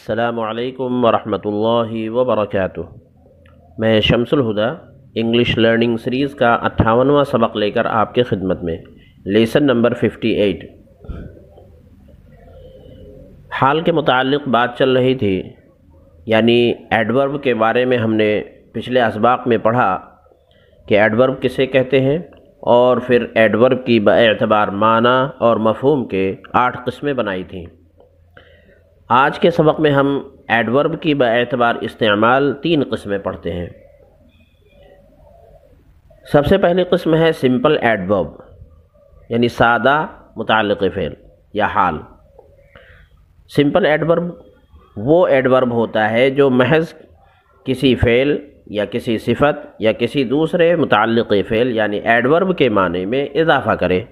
السلام علیکم ورحمۃ اللہ وبرکاتہ۔ میں شمس الہدیٰ انگلش لرننگ سیریز کا 58واں سبق لے کر آپ کی خدمت میں، لیسن نمبر 58۔ حال کے متعلق بات چل رہی تھی، یعنی ایڈورب کے بارے میں ہم نے پچھلے اسباق میں پڑھا کہ ایڈورب کسے کہتے ہیں، اور پھر ایڈورب کی باعتبار معنی اور مفہوم کے 8 قسمیں بنائی تھیں۔ آج کے سبق میں ہم ایڈورب کی باعتبار استعمال 3 قسمیں پڑھتے ہیں۔ سب سے پہلی قسم ہے سمپل ایڈورب، یعنی سادہ متعلق فعل یا حال۔ سمپل ایڈورب وہ ایڈورب ہوتا ہے جو محض کسی فعل یا کسی صفت یا کسی دوسرے متعلق فعل یعنی ایڈورب کے معنی میں اضافہ کرے۔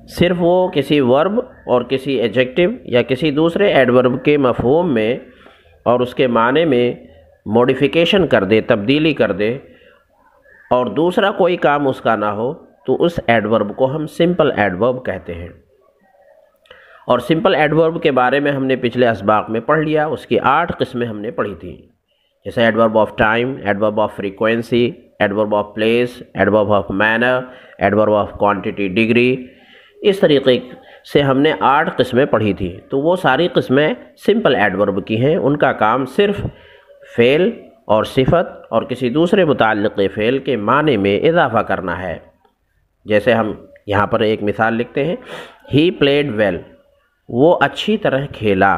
صرف وہ کسی ورب اور کسی ایڈجیکٹو یا کسی دوسرے ایڈورب کے مفہوم میں اور اس کے معنی میں موڈیفیکیشن کر دے، تبدیلی کر دے، اور دوسرا کوئی کام اس کا نہ ہو، تو اس ایڈورب کو ہم سمپل ایڈورب کہتے ہیں۔ اور سمپل ایڈورب کے بارے میں ہم نے پچھلے اسباق میں پڑھ لیا، اس کی 8 قسمیں ہم نے پڑھی تھیں، جیسے adverb of time, adverb of frequency, adverb of place, adverb of manner, adverb of quantity degree. اس طریقے سے ہم نے 8 قسمیں پڑھی تھی، تو وہ ساری قسمیں سمپل ایڈورب کی ہیں۔ ان کا کام صرف فعل اور صفت اور کسی دوسرے متعلق فعل کے معنی میں اضافہ کرنا ہے۔ جیسے ہم یہاں پر ایک مثال لکھتے ہیں، ہی پلیڈ ویل، وہ اچھی طرح کھیلا۔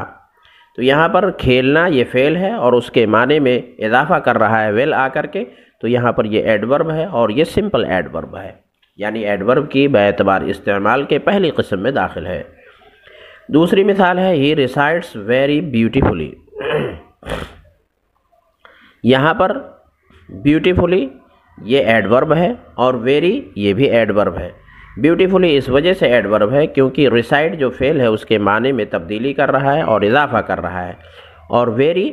تو یہاں پر کھیلنا یہ فعل ہے اور اس کے معنی میں اضافہ کر رہا ہے ویل آ کر کے، تو یہاں پر یہ ایڈورب ہے اور یہ سمپل ایڈورب ہے، یعنی ایڈورب کی باعتبار استعمال کے پہلی قسم میں داخل ہے۔ دوسری مثال ہے ہی ریسائٹس ویری بیوٹیفلی۔ یہاں پر بیوٹیفلی یہ ایڈورب ہے اور ویری یہ بھی ایڈورب ہے۔ بیوٹیفلی اس وجہ سے ایڈورب ہے کیونکہ ریسائٹ جو فعل ہے اس کے معنی میں تبدیلی کر رہا ہے اور اضافہ کر رہا ہے، اور ویری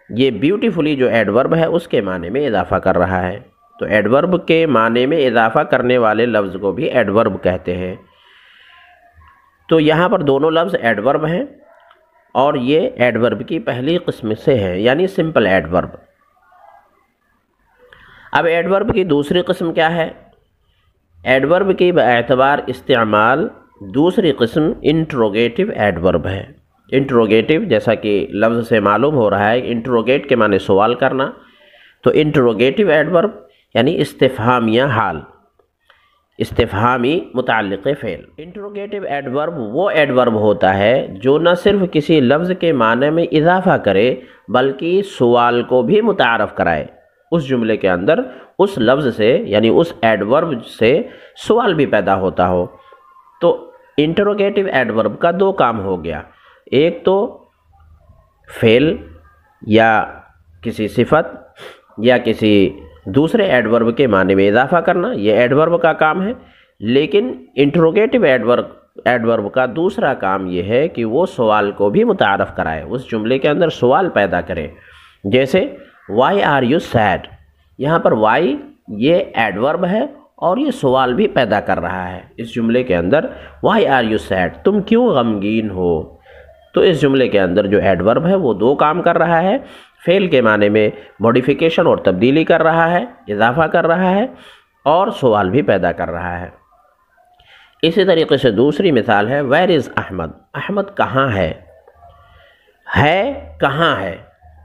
یہ بیوٹیفلی جو ایڈورب ہے اس کے معنی میں اضافہ کر رہا ہے۔ تو ایڈورب کے معنی میں اضافہ کرنے والے لفظ کو بھی ایڈورب کہتے ہیں۔ تو یہاں پر دونوں لفظ ایڈورب ہیں اور یہ ایڈورب کی پہلی قسم سے ہے، یعنی سمپل ایڈورب۔ اب ایڈورب کی دوسری قسم کیا ہے؟ ایڈورب کی باعتبار استعمال دوسری قسم انٹروگیٹو ایڈورب ہے۔ انٹروگیٹو جیسا کہ لفظ سے معلوم ہو رہا ہے، انٹروگیٹ کے معنی سوال کرنا، تو انٹروگیٹو ایڈورب یعنی استفہامیہ حال، استفہامی متعلق فعل۔ انٹروگیٹو ایڈورب وہ ایڈورب ہوتا ہے جو نہ صرف کسی لفظ کے معنی میں اضافہ کرے بلکہ سوال کو بھی متعارف کرائے۔ اس جملے کے اندر اس لفظ سے یعنی اس ایڈورب سے سوال بھی پیدا ہوتا ہو۔ تو انٹروگیٹو ایڈورب کا 2 کام ہو گیا، ایک تو فعل یا کسی صفت یا کسی دوسرے ایڈورب کے معنی میں اضافہ کرنا، یہ ایڈورب کا کام ہے، لیکن انٹروگیٹو ایڈورب کا دوسرا کام یہ ہے کہ وہ سوال کو بھی متعارف کرائے، اس جملے کے اندر سوال پیدا کرے۔ جیسے وائی آر یو سیڈ، یہاں پر وائی یہ ایڈورب ہے اور یہ سوال بھی پیدا کر رہا ہے اس جملے کے اندر، وائی آر یو سیڈ، تم کیوں غمگین ہو۔ تو اس جملے کے اندر جو ایڈورب ہے وہ 2 کام کر رہا ہے، فعل کے معنی میں موڈیفیکیشن اور تبدیلی کر رہا ہے، اضافہ کر رہا ہے، اور سوال بھی پیدا کر رہا ہے۔ اسی طریقے سے دوسری مثال ہے ویر از احمد، احمد کہاں ہے کہاں ہے،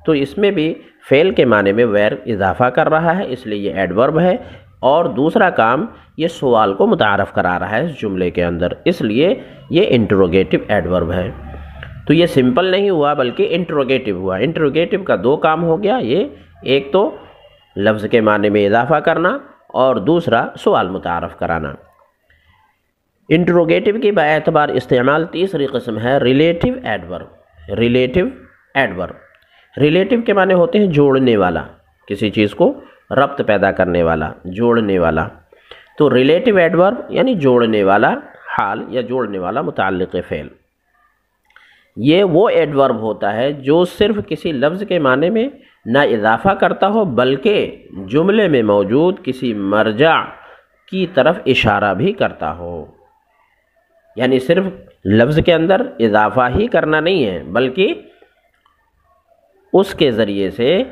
تو اس میں بھی فعل کے معنی میں ویر اضافہ کر رہا ہے، اس لیے یہ ایڈورب ہے، اور دوسرا کام یہ سوال کو متعارف کرا رہا ہے اس جملے کے اندر، اس لیے یہ انٹروگیٹو ایڈورب ہے۔ تو یہ سمپل نہیں ہوا بلکہ انٹروگیٹو ہوا۔ انٹروگیٹو کا 2 کام ہو گیا، یہ ایک تو لفظ کے معنی میں اضافہ کرنا اور دوسرا سوال متعارف کرانا۔ انٹروگیٹو کی باعتبار استعمال تیسری قسم ہے relative adverb. Relative adverb, relative کے معنی ہوتے ہیں جوڑنے والا، کسی چیز کو ربط پیدا کرنے والا، جوڑنے والا۔ تو ریلیٹو ایڈورب یعنی جوڑنے والا حال یا جوڑنے والا متعلق فعل، یہ وہ ایڈورب ہوتا ہے جو صرف کسی لفظ کے معنی میں نہ اضافہ کرتا ہو بلکہ جملے میں موجود کسی مرجع کی طرف اشارہ بھی کرتا ہو۔ یعنی صرف لفظ کے اندر اضافہ ہی کرنا نہیں ہے بلکہ اس کے ذریعے سے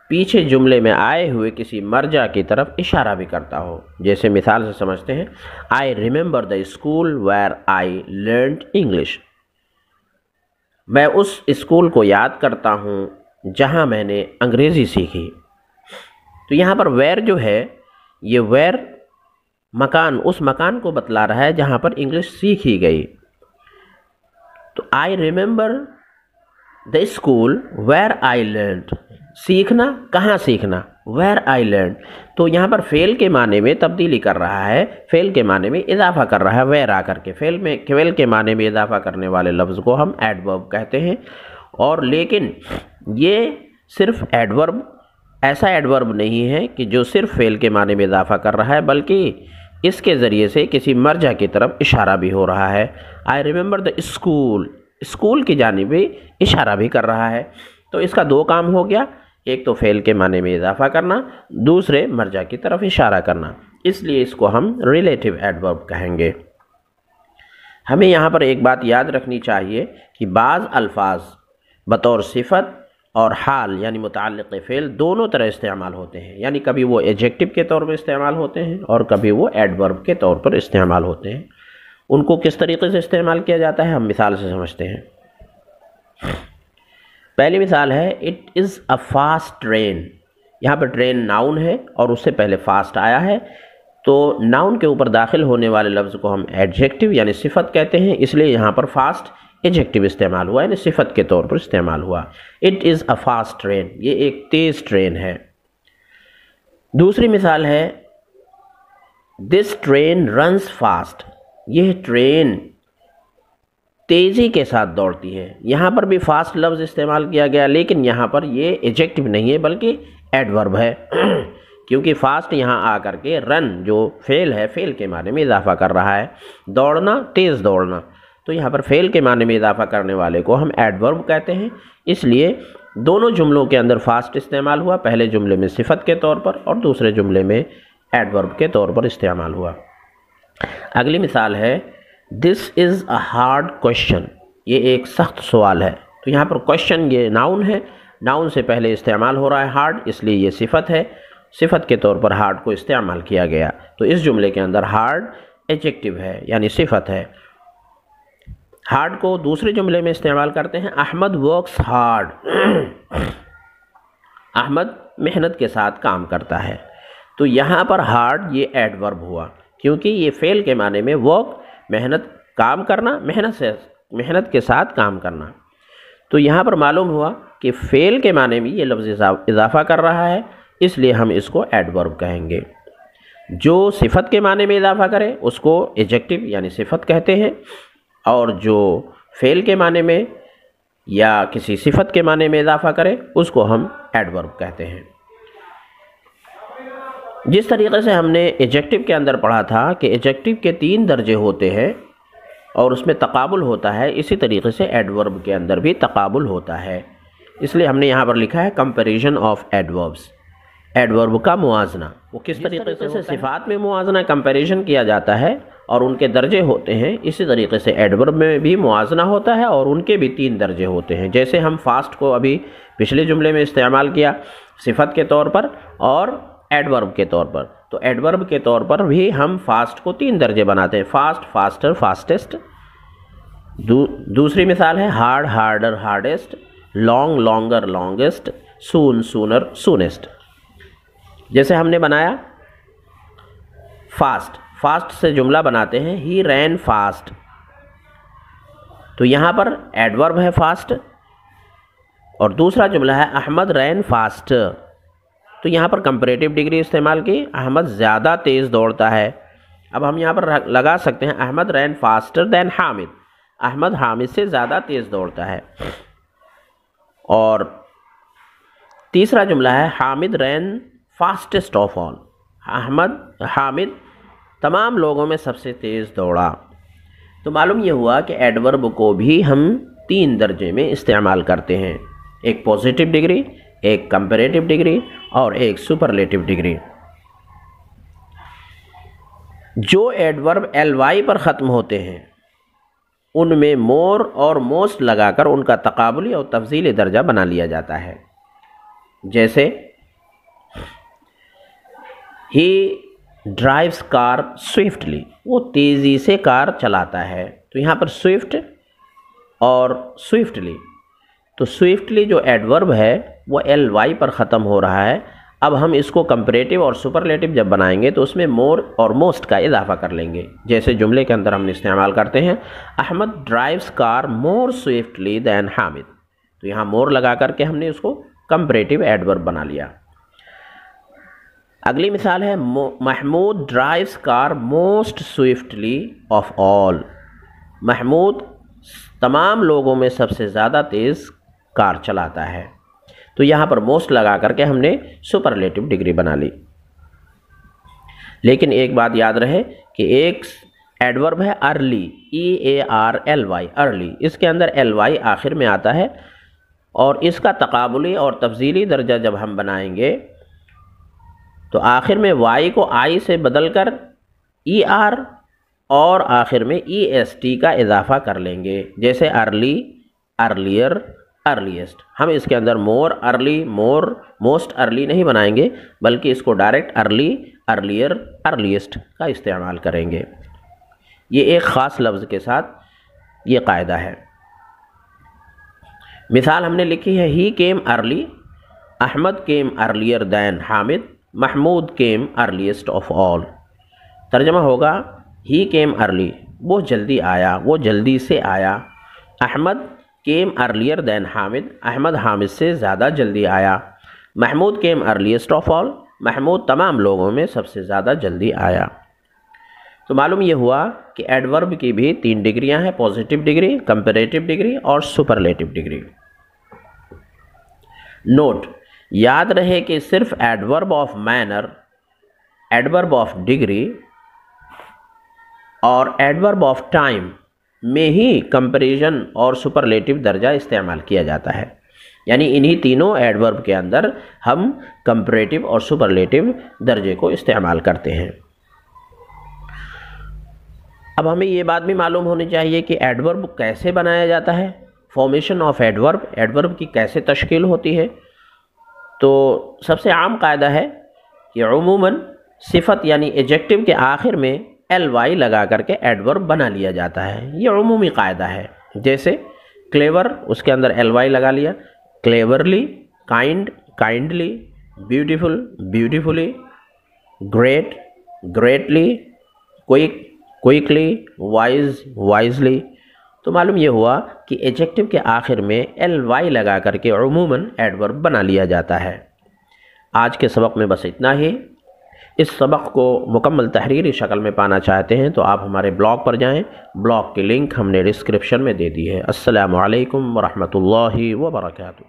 پیچھے جملے میں آئے ہوئے کسی مرجع کی طرف اشارہ بھی کرتا ہو. جیسے مثال سے سمجھتے ہیں، I remember the school where I learned English. میں اس اسکول کو یاد کرتا ہوں جہاں میں نے انگریزی سیکھی. تو یہاں پر ویئر جو ہے، یہ ویئر مکان، اس مکان کو بتلا رہا ہے جہاں پر انگلش سیکھی گئی. تو I remember the school where I learned, سیکھنا، کہاں سیکھنا، ویئر آئی لرنڈ. تو یہاں پر فعل کے معنی میں تبدیلی کر رہا ہے، فعل کے معنی میں اضافہ کر رہا ہے ویئر آ کر کے. فعل کے معنی میں اضافہ کرنے والے لفظ کو ہم ایڈورب کہتے ہیں. اور لیکن یہ صرف ایڈورب، ایسا ایڈورب نہیں ہے کہ جو صرف فعل کے معنی میں اضافہ کر رہا ہے بلکہ اس کے ذریعے سے کسی مرجع کی طرف اشارہ بھی ہو رہا ہے. I remember the school, school کی جانب بھی اشارہ بھی کر رہا ہے. تو اس کا دو کام ہو گیا، ایک تو فعل کے معنی میں اضافہ کرنا، دوسرے مرجع کی طرف اشارہ کرنا. اس لیے اس کو ہم ریلیٹیو ایڈورب کہیں گے. ہمیں یہاں پر ایک بات یاد رکھنی چاہیے کہ بعض الفاظ بطور صفت اور حال یعنی متعلق فعل دونوں طرح استعمال ہوتے ہیں. یعنی کبھی وہ ایڈجیکٹو کے طور پر استعمال ہوتے ہیں اور کبھی وہ ایڈورب کے طور پر استعمال ہوتے ہیں. ان کو کس طریقے سے استعمال کیا جاتا ہے ہم مثال سے سمجھتے ہیں. پہلی مثال ہے it is a fast train. یہاں پر ٹرین ناؤن ہے اور اس سے پہلے فاسٹ آیا ہے، تو ناؤن کے اوپر داخل ہونے والے لفظ کو ہم ایڈجیکٹو یعنی صفت کہتے ہیں. اس لیے یہاں پر فاسٹ ایڈجیکٹو استعمال ہوا، یعنی صفت کے طور پر استعمال ہوا. It is a fast train, یہ ایک تیز ٹرین ہے. دوسری مثال ہے دس ٹرین رنز فاسٹ. یہ ٹرین تیزی کے ساتھ دوڑتی ہے. یہاں پر بھی فاسٹ لفظ استعمال کیا گیا، لیکن یہاں پر یہ ایڈجیکٹو نہیں ہے بلکہ ایڈورب ہے کیونکہ فاسٹ یہاں آ کر کے رن جو فعل ہے، فعل کے معنی میں اضافہ کر رہا ہے، دوڑنا، تیز دوڑنا. تو یہاں پر فعل کے معنی میں اضافہ کرنے والے کو ہم ایڈورب کہتے ہیں. اس لیے دونوں جملوں کے اندر فاسٹ استعمال ہوا، پہلے جملے میں صفت کے طور پر اور دوسرے جملے میں ایڈورب کے طور پر استعمال ہوا. اگلی مثال ہے دس از اے ہارڈ کوشچن. یہ ایک سخت سوال ہے. تو یہاں پر کوشچن یہ ناؤن ہے، ناؤن سے پہلے استعمال ہو رہا ہے ہارڈ، اس لیے یہ صفت ہے، صفت کے طور پر ہارڈ کو استعمال کیا گیا. تو اس جملے کے اندر ہارڈ ایڈجیکٹو ہے یعنی صفت ہے. ہارڈ کو دوسرے جملے میں استعمال کرتے ہیں احمد ورکس ہارڈ. احمد محنت کے ساتھ کام کرتا ہے. تو یہاں پر ہارڈ یہ ایڈورب ہوا کیونکہ یہ فعل کے معنی میں ورک محنت، کام کرنا، محنت کے ساتھ کام کرنا. تو یہاں پر معلوم ہوا کہ فعل کے معنی میں یہ لفظ اضافہ کر رہا ہے، اس لیے ہم اس کو ایڈورب کہیں گے. جو صفت کے معنی میں اضافہ کرے اس کو ایڈجیکٹو یعنی صفت کہتے ہیں، اور جو فعل کے معنی میں یا کسی صفت کے معنی میں اضافہ کرے اس کو ہم ایڈورب کہتے ہیں. جس طریقے سے ہم نے ایڈجیکٹو کے اندر پڑھا تھا کہ ایڈجیکٹو کے 3 درجے ہوتے ہیں اور اس میں تقابل ہوتا ہے، اسی طریقے سے ایڈورب کے اندر بھی تقابل ہوتا ہے. اس لیے ہم نے یہاں پر لکھا ہے کمپیریزن آف ایڈوربس، ایڈورب کا موازنہ. وہ کس طریقے سے صفات میں موازنہ کمپیریزن کیا جاتا ہے اور ان کے درجے ہوتے ہیں، اسی طریقے سے ایڈورب میں بھی موازنہ ہوتا ہے اور ان کے بھی 3 درجے ہوتے ہیں. جیسے ہم فاسٹ کو ابھی پچھلے جملے میں استعمال کیا صفت کے طور پر اور ایڈورب کے طور پر، تو ایڈورب کے طور پر بھی ہم فاسٹ کو 3 درجے بناتے ہیں، فاسٹ، فاسٹر، فاسٹسٹ. دوسری مثال ہے hard, harder, hardest, long, longer, longest, soon, sooner, soonest. جیسے ہم نے بنایا فاسٹ، فاسٹ سے جملہ بناتے ہیں ہی رین فاسٹ. تو یہاں پر ایڈورب ہے فاسٹ اور دوسرا جملہ ہے احمد رین فاسٹ. تو یہاں پر کمپیریٹیو ڈگری استعمال کی، احمد زیادہ تیز دوڑتا ہے. اب ہم یہاں پر لگا سکتے ہیں احمد رین فاسٹر دین حامد، احمد حامد سے زیادہ تیز دوڑتا ہے. اور تیسرا جملہ ہے حامد رین فاسٹسٹ آف آل، حامد تمام لوگوں میں سب سے تیز دوڑا. تو معلوم یہ ہوا کہ ایڈورب کو بھی ہم 3 درجے میں استعمال کرتے ہیں، ایک پوزیٹیو ڈگری، ایک کمپیریٹیو ڈگری اور ایک سپرلیٹیو ڈگری. جو ایڈورب ایل وائی پر ختم ہوتے ہیں ان میں مور اور موسٹ لگا کر ان کا تقابلی اور تفضیلی درجہ بنا لیا جاتا ہے. جیسے ہی ڈرائیوز کار سوئفٹلی، وہ تیزی سے کار چلاتا ہے. تو یہاں پر سوئفٹ اور سوئفٹلی، تو سوئفٹلی جو ایڈورب ہے وہ ایل وائی پر ختم ہو رہا ہے. اب ہم اس کو کمپریٹیو اور سپرلیٹو جب بنائیں گے تو اس میں مور اور موسٹ کا اضافہ کر لیں گے. جیسے جملے کے اندر ہم نے استعمال کرتے ہیں احمد ڈرائیوز کار مور سوئفٹلی دین حامد. تو یہاں مور لگا کر کے ہم نے اس کو کمپریٹیو ایڈورب بنا لیا. اگلی مثال ہے Mahmood drives car most swiftly of all. Mahmood تمام لوگوں میں سب سے زیادہ تیز کار چلاتا ہے. تو یہاں پر موسٹ لگا کر کے ہم نے سپرلیٹو ڈگری بنا لی. لیکن ایک بات یاد رہے کہ ایک ایڈورب ہے ارلی، EARLY، ارلی، اس کے اندر LY آخر میں آتا ہے اور اس کا تقابلی اور تفضیلی درجہ جب ہم بنائیں گے تو آخر میں Y کو I سے بدل کر ER اور آخر میں EST کا اضافہ کر لیں گے. جیسے ارلی، ارلیئر، ارلیسٹ. ہم اس کے اندر مور، ارلی، مور، موسٹ ارلی نہیں بنائیں گے بلکہ اس کو ڈائریکٹ ارلی، ارلیئر، ارلیسٹ کا استعمال کریں گے. یہ ایک خاص لفظ کے ساتھ یہ قاعدہ ہے. مثال ہم نے لکھی ہے he came early, Ahmed came earlier than Hamid, Mahmood came earliest of all. ترجمہ ہوگا ہی کیم ارلی، وہ جلدی آیا، وہ جلدی سے آیا. Ahmed came earlier than Hamid, Ahmed Hamid سے زیادہ جلدی آیا. Mahmood came earliest of all, Mahmood تمام لوگوں میں سب سے زیادہ جلدی آیا. تو معلوم یہ ہوا کہ ایڈورب کی بھی 3 ڈگریاں ہیں، پازیٹیو ڈگری، کمپیریٹیو ڈگری اور سپرلیٹیو ڈگری. نوٹ، یاد رہے کہ صرف adverb of manner, adverb of degree اور ایڈورب آف ٹائم میں ہی کمپیریزن اور سپرلیٹیو درجہ استعمال کیا جاتا ہے. یعنی انہی تینوں ایڈورب کے اندر ہم کمپیریٹیو اور سپرلیٹیو درجے کو استعمال کرتے ہیں. اب ہمیں یہ بات بھی معلوم ہونی چاہیے کہ ایڈورب کیسے بنایا جاتا ہے، فارمیشن آف ایڈورب، ایڈورب کی کیسے تشکیل ہوتی ہے. تو سب سے عام قاعدہ ہے کہ عموماً صفت یعنی ایجیکٹو کے آخر میں LY لگا کر کے ایڈورب بنا لیا جاتا ہے. یہ عمومی قاعدہ ہے. جیسے کلیور، اس کے اندر LY لگا لیا. Cleverly, kind, kindly, beautiful, beautifully, great, greatly, quick, quickly, wise, wisely. تو معلوم یہ ہوا کہ ایجیکٹو کے آخر میں LY لگا کر کے عموماً ایڈورب بنا لیا جاتا ہے. آج کے سبق میں بس اتنا ہی. اس سبق کو مکمل تحریری شکل میں پانا چاہتے ہیں تو آپ ہمارے بلاگ پر جائیں. بلاگ کی لنک ہم نے ڈسکرپشن میں دے دی ہے. السلام علیکم ورحمۃ اللہ وبرکاتہ.